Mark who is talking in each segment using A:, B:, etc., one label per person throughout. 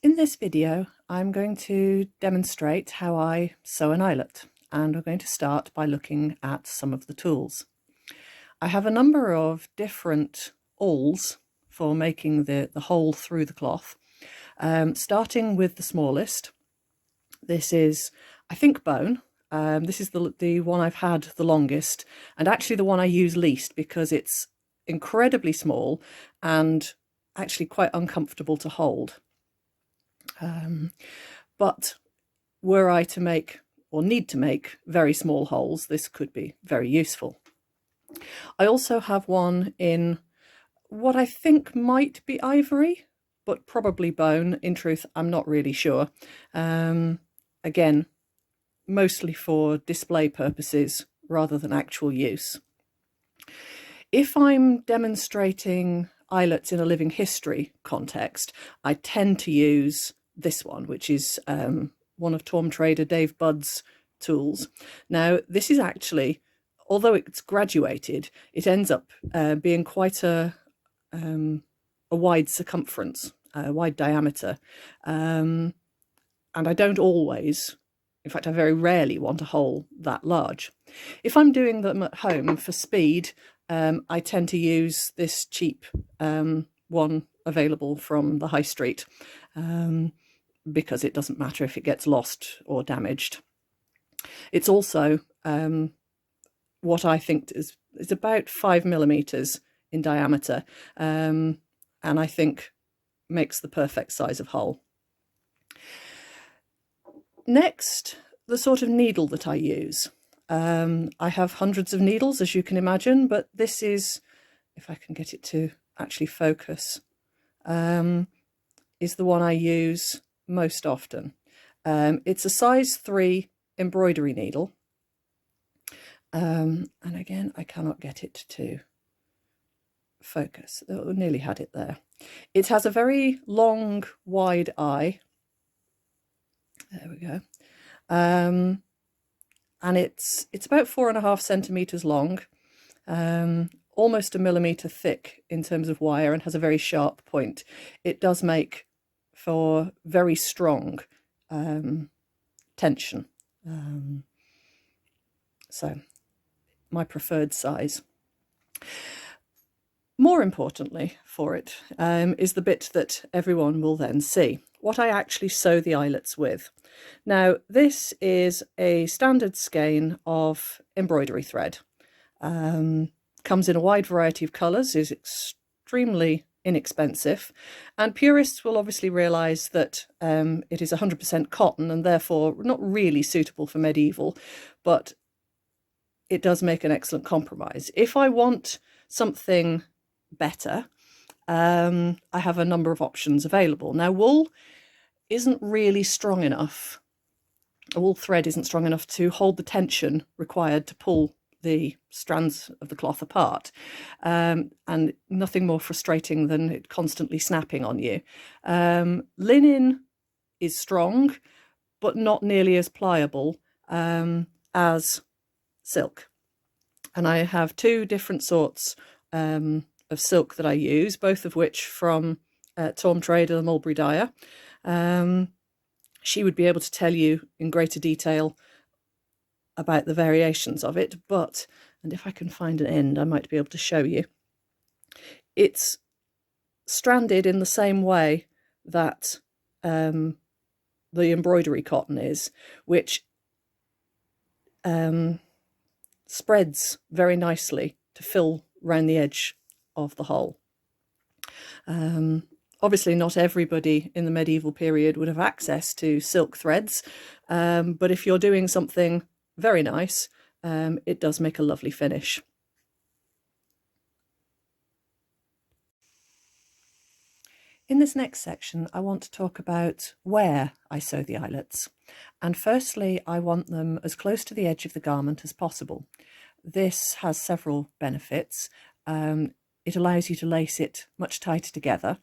A: In this video, I'm going to demonstrate how I sew an eyelet, and we're going to start by looking at some of the tools. I have a number of different awls for making the hole through the cloth, starting with the smallest. This is, I think, bone. This is the one I've had the longest, and actually the one I use least because it's incredibly small and actually quite uncomfortable to hold. But were I to make or need to make very small holes, this could be very useful. I also have one in what I think might be ivory, but probably bone. In truth, I'm not really sure. Again, mostly for display purposes rather than actual use. If I'm demonstrating eyelets in a living history context, I tend to use this one, which is one of Torm trader Dave Budd's tools. Now, this is actually, although it's graduated, it ends up being quite a wide circumference, a wide diameter, and I don't always, in fact, I very rarely want a hole that large. If I'm doing them at home for speed, I tend to use this cheap one available from the high street, because it doesn't matter if it gets lost or damaged. It's also what I think is about 5mm in diameter, and I think makes the perfect size of hole. Next, the sort of needle that I use. I have hundreds of needles, as you can imagine, but this is, if I can get it to actually focus, is the one I use most often. It's a size 3 embroidery needle, and again I cannot get it to focus. Oh, nearly had it there. It has a very long, wide eye. There we go. And it's about 4.5 centimeters long, almost a millimeter thick in terms of wire, and has a very sharp point. It does make for very strong tension. So my preferred size. More importantly for it is the bit that everyone will then see, what I actually sew the eyelets with. Now, this is a standard skein of embroidery thread. Comes in a wide variety of colours, is extremely inexpensive, and purists will obviously realise that it is 100% cotton and therefore not really suitable for medieval, but it does make an excellent compromise. If I want something better, I have a number of options available. Now, wool isn't really strong enough, wool thread isn't strong enough to hold the tension required to pull the strands of the cloth apart, and nothing more frustrating than it constantly snapping on you. Linen is strong, but not nearly as pliable as silk. And I have two different sorts of silk that I use, both of which from Torm trader, the mulberry dyer. She would be able to tell you in greater detail about the variations of it, but, and if I can find an end, I might be able to show you. It's stranded in the same way that the embroidery cotton is, which spreads very nicely to fill round the edge of the hole. Obviously not everybody in the medieval period would have access to silk threads, but if you're doing something very nice, it does make a lovely finish. In this next section, I want to talk about where I sew the eyelets. And firstly, I want them as close to the edge of the garment as possible. This has several benefits. It allows you to lace it much tighter together,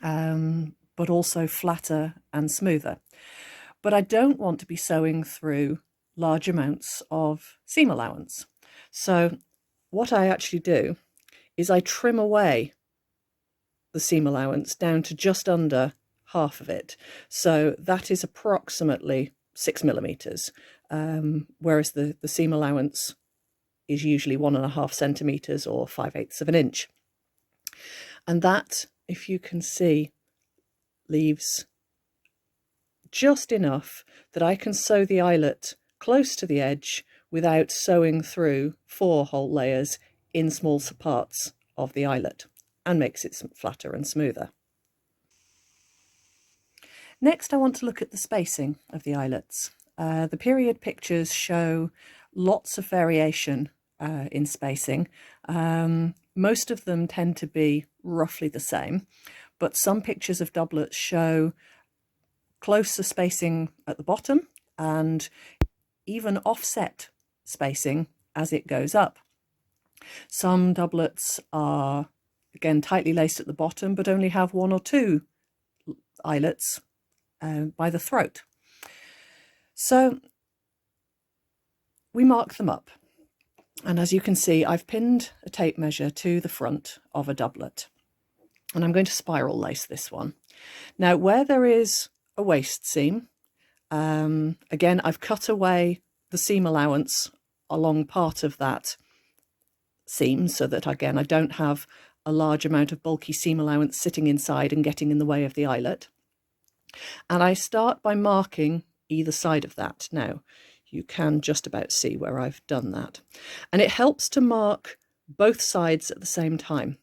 A: but also flatter and smoother. But I don't want to be sewing through large amounts of seam allowance. So what I actually do is I trim away the seam allowance down to just under half of it. So that is approximately 6 millimeters, whereas the seam allowance is usually 1.5 centimeters or 5/8 of an inch. And that, if you can see, leaves just enough that I can sew the eyelet close to the edge without sewing through 4 whole layers in small parts of the eyelet, and makes it flatter and smoother. Next, I want to look at the spacing of the eyelets. The period pictures show lots of variation in spacing. Most of them tend to be roughly the same, but some pictures of doublets show closer spacing at the bottom and even offset spacing as it goes up. Some doublets are, again, tightly laced at the bottom, but only have 1 or 2 eyelets by the throat. So we mark them up. And as you can see, I've pinned a tape measure to the front of a doublet. And I'm going to spiral lace this one. Now, where there is a waist seam, again, I've cut away the seam allowance along part of that seam so that, again, I don't have a large amount of bulky seam allowance sitting inside and getting in the way of the eyelet. And I start by marking either side of that. Now, you can just about see where I've done that. And it helps to mark both sides at the same time.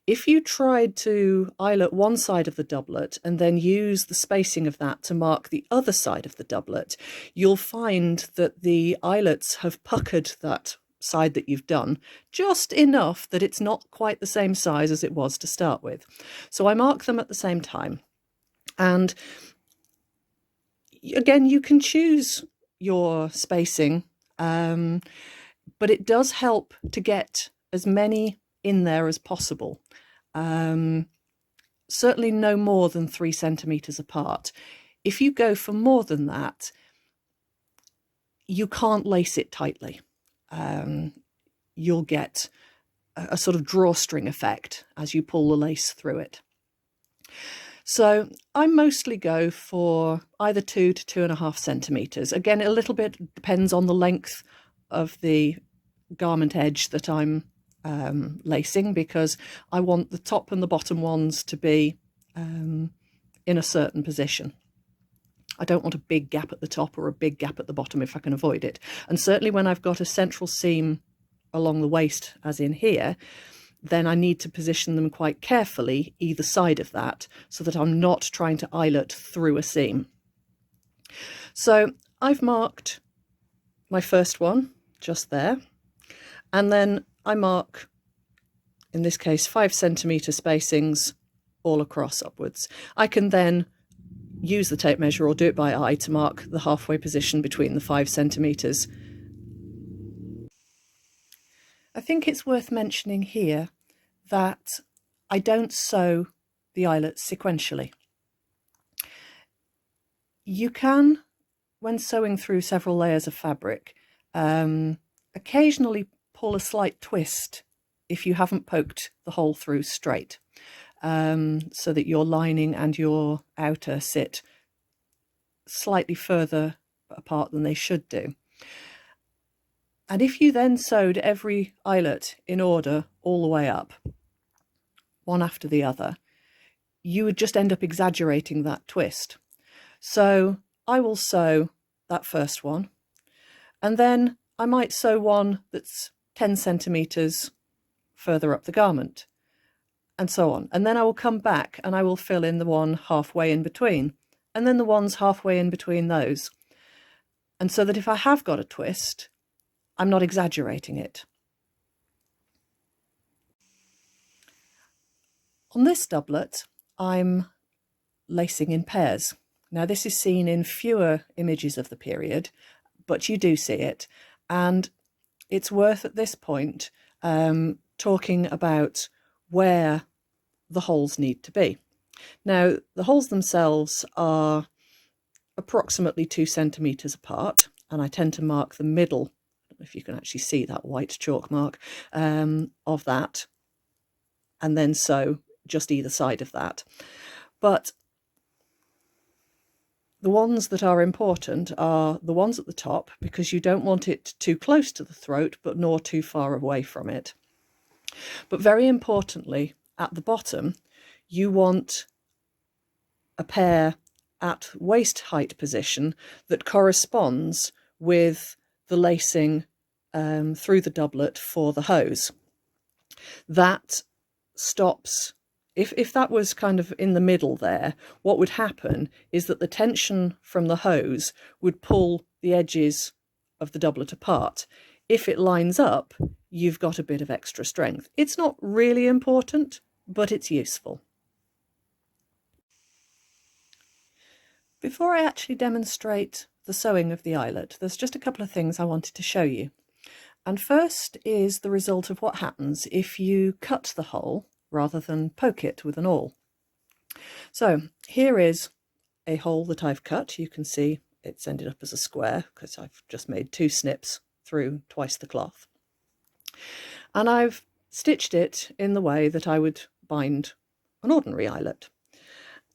A: If you tried to eyelet one side of the doublet and then use the spacing of that to mark the other side of the doublet, you'll find that the eyelets have puckered that side that you've done just enough that it's not quite the same size as it was to start with. So I mark them at the same time. And again, you can choose your spacing, but it does help to get as many in there as possible. Certainly no more than 3 centimeters apart. If you go for more than that, you can't lace it tightly. You'll get a sort of drawstring effect as you pull the lace through it. So I mostly go for either 2 to 2.5 centimeters. Again, a little bit depends on the length of the garment edge that I'm lacing, because I want the top and the bottom ones to be in a certain position. I don't want a big gap at the top or a big gap at the bottom if I can avoid it. And certainly when I've got a central seam along the waist, as in here, then I need to position them quite carefully either side of that so that I'm not trying to eyelet through a seam. So I've marked my first one just there, and then I mark, in this case, 5 centimeter spacings all across upwards. I can then use the tape measure or do it by eye to mark the halfway position between the 5 centimeters. I think it's worth mentioning here that I don't sew the eyelets sequentially. You can, when sewing through several layers of fabric, occasionally pull a slight twist if you haven't poked the hole through straight, so that your lining and your outer sit slightly further apart than they should do. And if you then sewed every eyelet in order all the way up, one after the other, you would just end up exaggerating that twist. So I will sew that first one, and then I might sew one that's 10 centimeters further up the garment, and so on. And then I will come back and I will fill in the one halfway in between, and then the ones halfway in between those. And so that if I have got a twist, I'm not exaggerating it. On this doublet, I'm lacing in pairs. Now, this is seen in fewer images of the period, but you do see it. And it's worth at this point talking about where the holes need to be. Now, the holes themselves are approximately 2 centimeters apart, and I tend to mark the middle, if you can actually see that white chalk mark, of that, and then sew just either side of that. But The ones that are important are the ones at the top, because you don't want it too close to the throat but nor too far away from it. But very importantly, at the bottom, you want a pair at waist height position that corresponds with the lacing through the doublet for the hose. That stops, if that was kind of in the middle there, what would happen is that the tension from the hose would pull the edges of the doublet apart. If it lines up, you've got a bit of extra strength. It's not really important, but it's useful. Before I actually demonstrate the sewing of the eyelet, there's just a couple of things I wanted to show you. And first is the result of what happens if you cut the hole rather than poke it with an awl. So here is a hole that I've cut. You can see it's ended up as a square because I've just made 2 snips through twice the cloth. And I've stitched it in the way that I would bind an ordinary eyelet.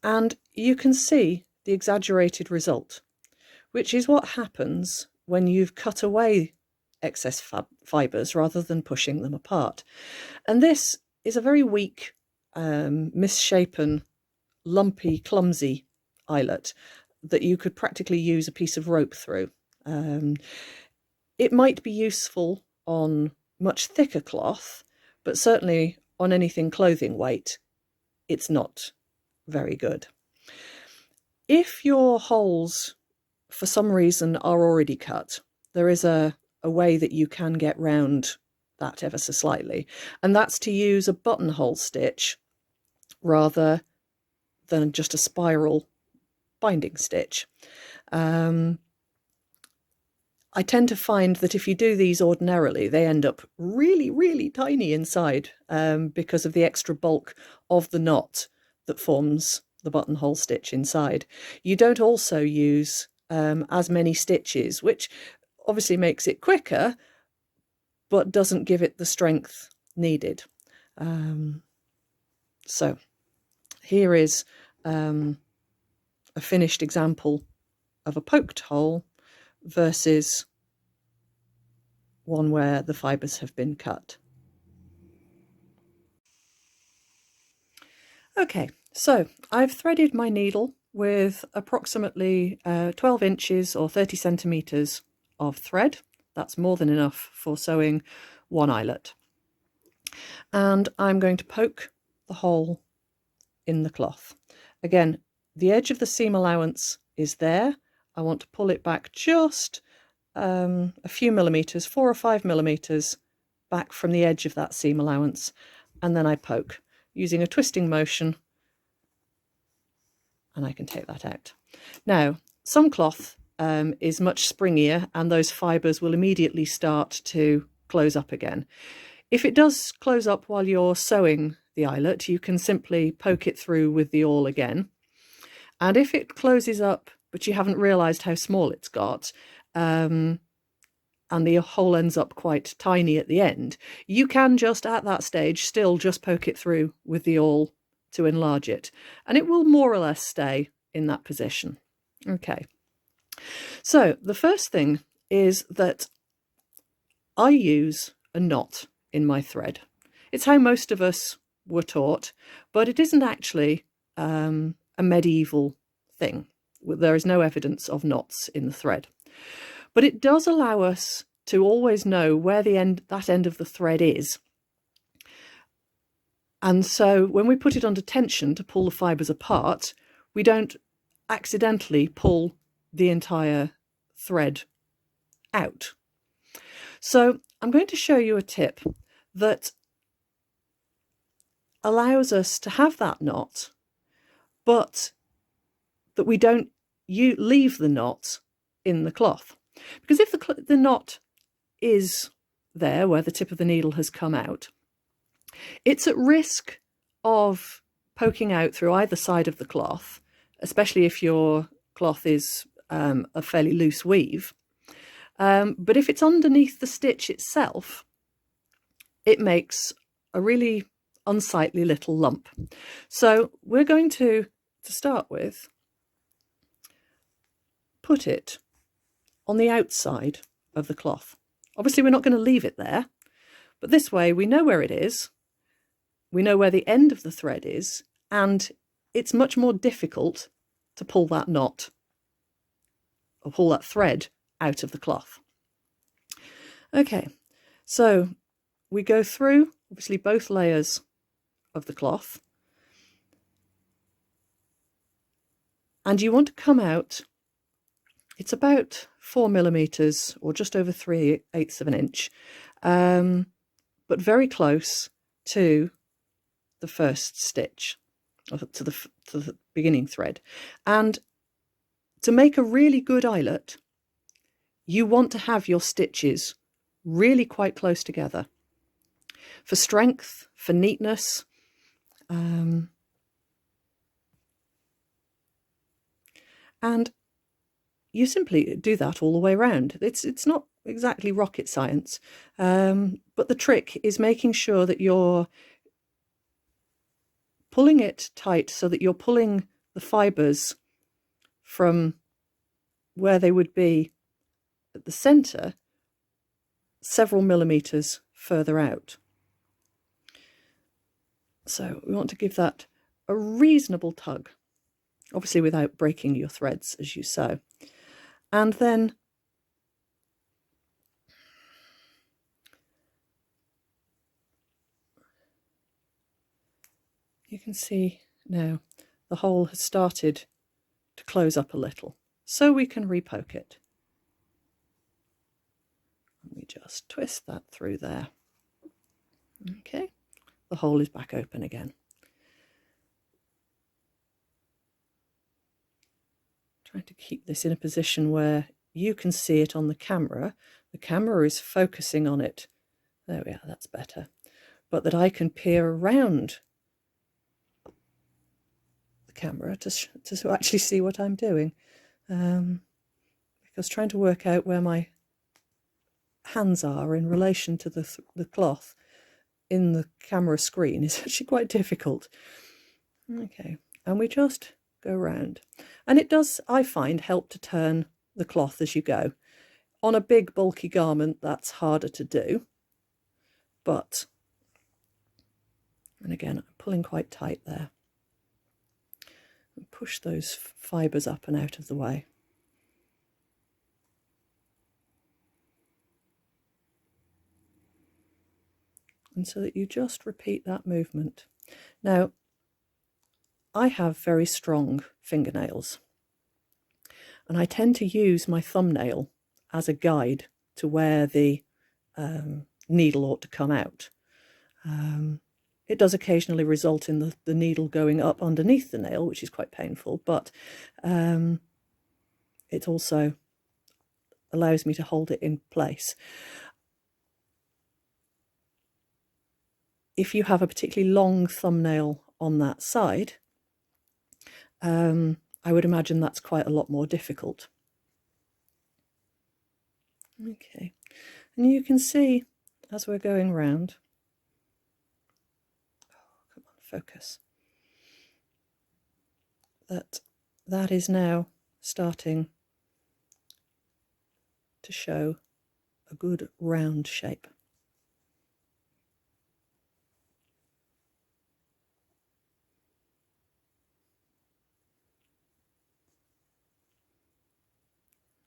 A: And you can see the exaggerated result, which is what happens when you've cut away excess fibres rather than pushing them apart. And this is a very weak, misshapen, lumpy, clumsy eyelet that you could practically use a piece of rope through. It might be useful on much thicker cloth, but certainly on anything clothing weight, it's not very good. If your holes, for some reason, are already cut, there is a way that you can get round that ever so slightly, and that's to use a buttonhole stitch rather than just a spiral binding stitch. I tend to find that if you do these ordinarily, they end up really, really tiny inside because of the extra bulk of the knot that forms the buttonhole stitch inside. You don't also use as many stitches, which obviously makes it quicker, but doesn't give it the strength needed. So here is a finished example of a poked hole versus one where the fibres have been cut. Okay, so I've threaded my needle with approximately 12 inches or 30 centimetres of thread. That's more than enough for sewing one eyelet. And I'm going to poke the hole in the cloth. Again, the edge of the seam allowance is there. I want to pull it back just a few millimetres, 4 or 5 millimetres back from the edge of that seam allowance, and then I poke using a twisting motion, and I can take that out. Now, some cloth is much springier and those fibres will immediately start to close up again. If it does close up while you're sewing the eyelet, you can simply poke it through with the awl again. And if it closes up but you haven't realised how small it's got, and the hole ends up quite tiny at the end, you can just at that stage still just poke it through with the awl to enlarge it, and it will more or less stay in that position. Okay, so the first thing is that I use a knot in my thread. It's how most of us were taught, but it isn't actually a medieval thing. There is no evidence of knots in the thread. But it does allow us to always know where that end of the thread is. And so when we put it under tension to pull the fibres apart, we don't accidentally pull the entire thread out. So I'm going to show you a tip that allows us to have that knot, but that we don't leave the knot in the cloth. Because if the knot is there where the tip of the needle has come out, it's at risk of poking out through either side of the cloth, especially if your cloth is a fairly loose weave. But if it's underneath the stitch itself, it makes a really unsightly little lump. So we're going to start with, put it on the outside of the cloth. Obviously we're not going to leave it there, but this way we know where it is, we know where the end of the thread is, and it's much more difficult to pull that knot or pull that thread out of the cloth. Okay, so we go through obviously both layers of the cloth, and you want to come out, it's about 4mm or just over 3/8 of an inch, but very close to the first stitch, or to the beginning thread. And to make a really good eyelet, you want to have your stitches really quite close together for strength, for neatness. And you simply do that all the way around. It's not exactly rocket science, but the trick is making sure that you're pulling it tight so that you're pulling the fibres from where they would be at the centre several millimetres further out. So we want to give that a reasonable tug, obviously without breaking your threads as you sew. And then you can see now the hole has started to close up a little, so we can repoke it. And we just twist that through there. Okay, the hole is back open again. Trying to keep this in a position where you can see it on the camera. The camera is focusing on it. There we are, that's better. But that I can peer around the camera to actually see what I'm doing. Because trying to work out where my hands are in relation to the cloth in the camera screen is actually quite difficult. Okay, and we just go round. And it does, I find, help to turn the cloth as you go. On a big bulky garment that's harder to do, but, and again I'm pulling quite tight there, and push those fibres up and out of the way. And so that you just repeat that movement. Now, I have very strong fingernails, and I tend to use my thumbnail as a guide to where the needle ought to come out. It does occasionally result in the needle going up underneath the nail, which is quite painful, but it also allows me to hold it in place. If you have a particularly long thumbnail on that side, I would imagine that's quite a lot more difficult. Okay, and you can see as we're going round, oh, come on, focus, that is now starting to show a good round shape.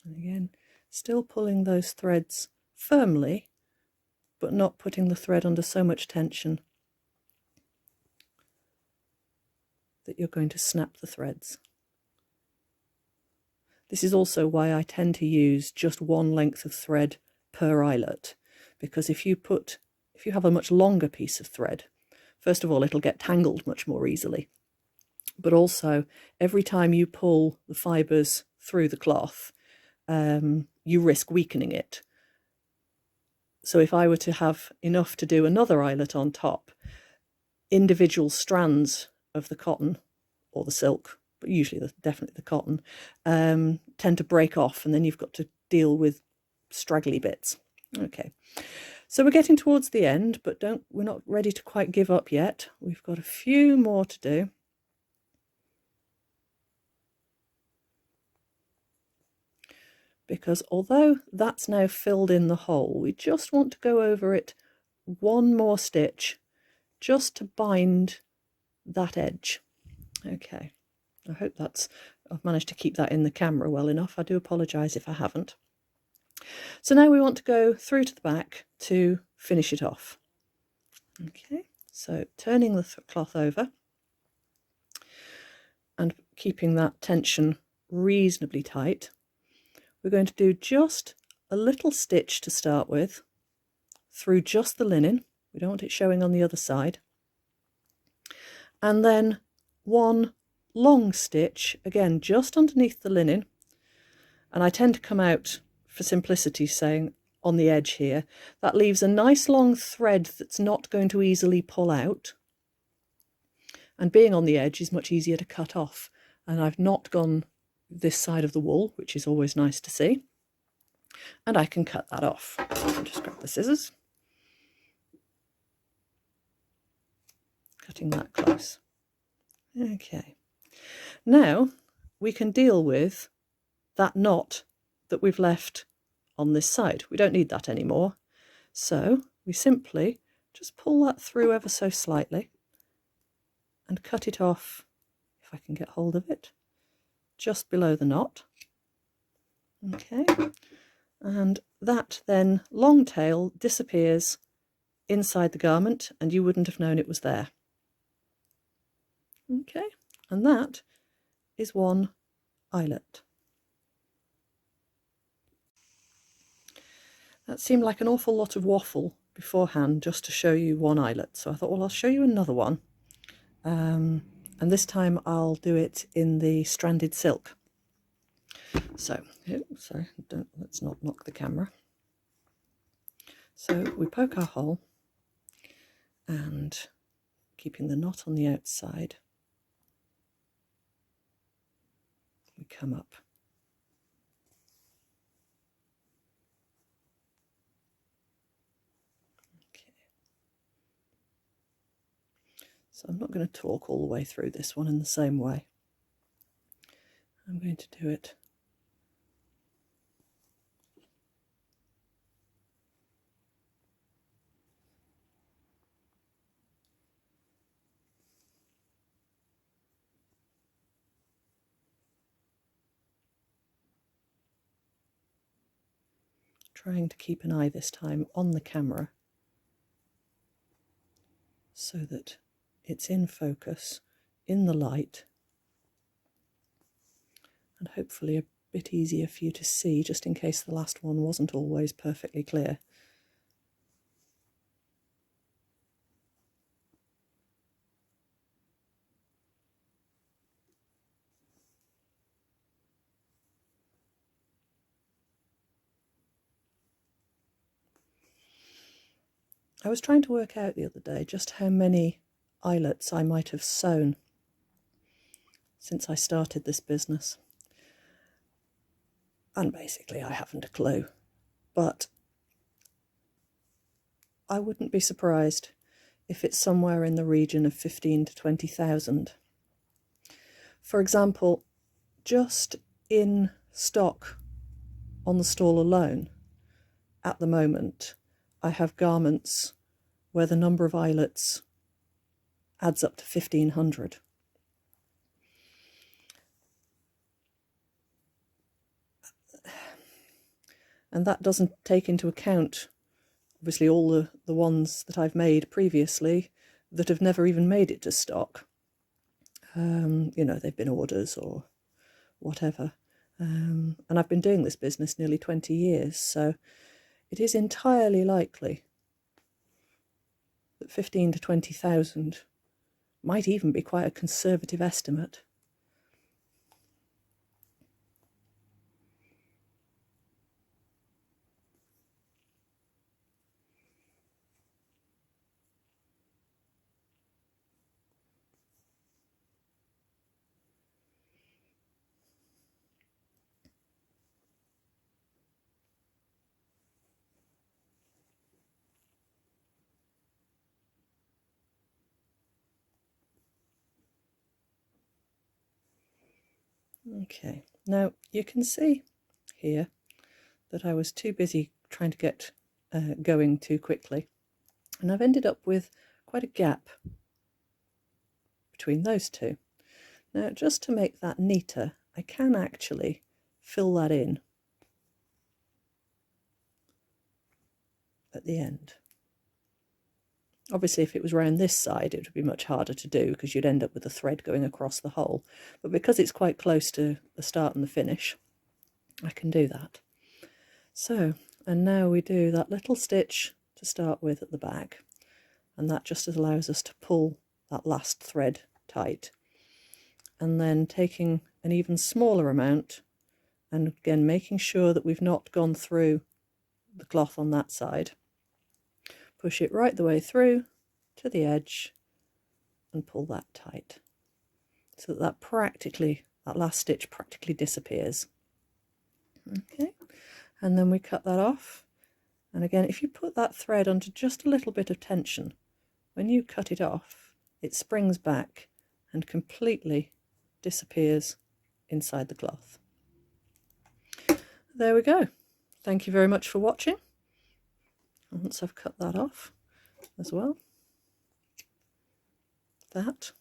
A: And again, still pulling those threads firmly, but not putting the thread under so much tension that you're going to snap the threads. This is also why I tend to use just one length of thread per eyelet, because if you have a much longer piece of thread, first of all, it'll get tangled much more easily. But also, every time you pull the fibres through the cloth, you risk weakening it. So if I were to have enough to do another eyelet on top, individual strands of the cotton or the silk, but usually definitely the cotton, tend to break off, and then you've got to deal with straggly bits. Okay, so we're getting towards the end, but we're not ready to quite give up yet. We've got a few more to do. because although that's now filled in the hole, we just want to go over it one more stitch just to bind that edge. Okay, I hope I've managed to keep that in the camera well enough. I do apologise if I haven't. So now we want to go through to the back to finish it off. Okay, so turning the cloth over and keeping that tension reasonably tight, we're going to do just a little stitch to start with through just the linen. We don't want it showing on the other side. And then one long stitch, again, just underneath the linen. And I tend to come out, for simplicity's sake, on the edge here. That leaves a nice long thread that's not going to easily pull out. And being on the edge is much easier to cut off. And I've not gone this side of the wool, which is always nice to see. And I can cut that off. I'll just grab the scissors. Cutting that close. Okay. Now we can deal with that knot that we've left on this side. We don't need that anymore. So we simply just pull that through ever so slightly and cut it off, if I can get hold of it, just below the knot. Okay. And that then long tail disappears inside the garment and you wouldn't have known it was there. Okay, and that is one eyelet. That seemed like an awful lot of waffle beforehand just to show you one eyelet, so I thought, well, I'll show you another one, and this time I'll do it in the stranded silk. So, let's not knock the camera. So we poke our hole and keeping the knot on the outside, we come up. Okay. So I'm not going to talk all the way through this one in the same way. I'm going to do it trying to keep an eye this time on the camera so that it's in focus, in the light, and hopefully a bit easier for you to see, just in case the last one wasn't always perfectly clear. I was trying to work out the other day just how many eyelets I might have sewn since I started this business. And basically I haven't a clue, but I wouldn't be surprised if it's somewhere in the region of 15 to 20,000. For example, just in stock on the stall alone, at the moment, I have garments where the number of eyelets adds up to 1,500. And that doesn't take into account, obviously, all the ones that I've made previously that have never even made it to stock. You know, they've been orders or whatever. And I've been doing this business nearly 20 years, so it is entirely likely that 15 to 20,000 might even be quite a conservative estimate. Okay, now you can see here that I was too busy trying to get going too quickly. And I've ended up with quite a gap between those two. Now, just to make that neater, I can actually fill that in at the end. Obviously, if it was round this side, it would be much harder to do because you'd end up with a thread going across the hole. But because it's quite close to the start and the finish, I can do that. So, and now we do that little stitch to start with at the back, and that just allows us to pull that last thread tight. And then taking an even smaller amount, and again making sure that we've not gone through the cloth on that side, push it right the way through to the edge and pull that tight so that that last stitch practically disappears. Okay, and then we cut that off, and again, if you put that thread under just a little bit of tension, when you cut it off, it springs back and completely disappears inside the cloth. There we go. Thank you very much for watching. Once I've cut that off as well, that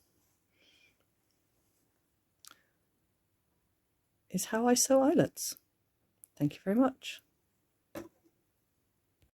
A: is how I sew eyelets. Thank you very much.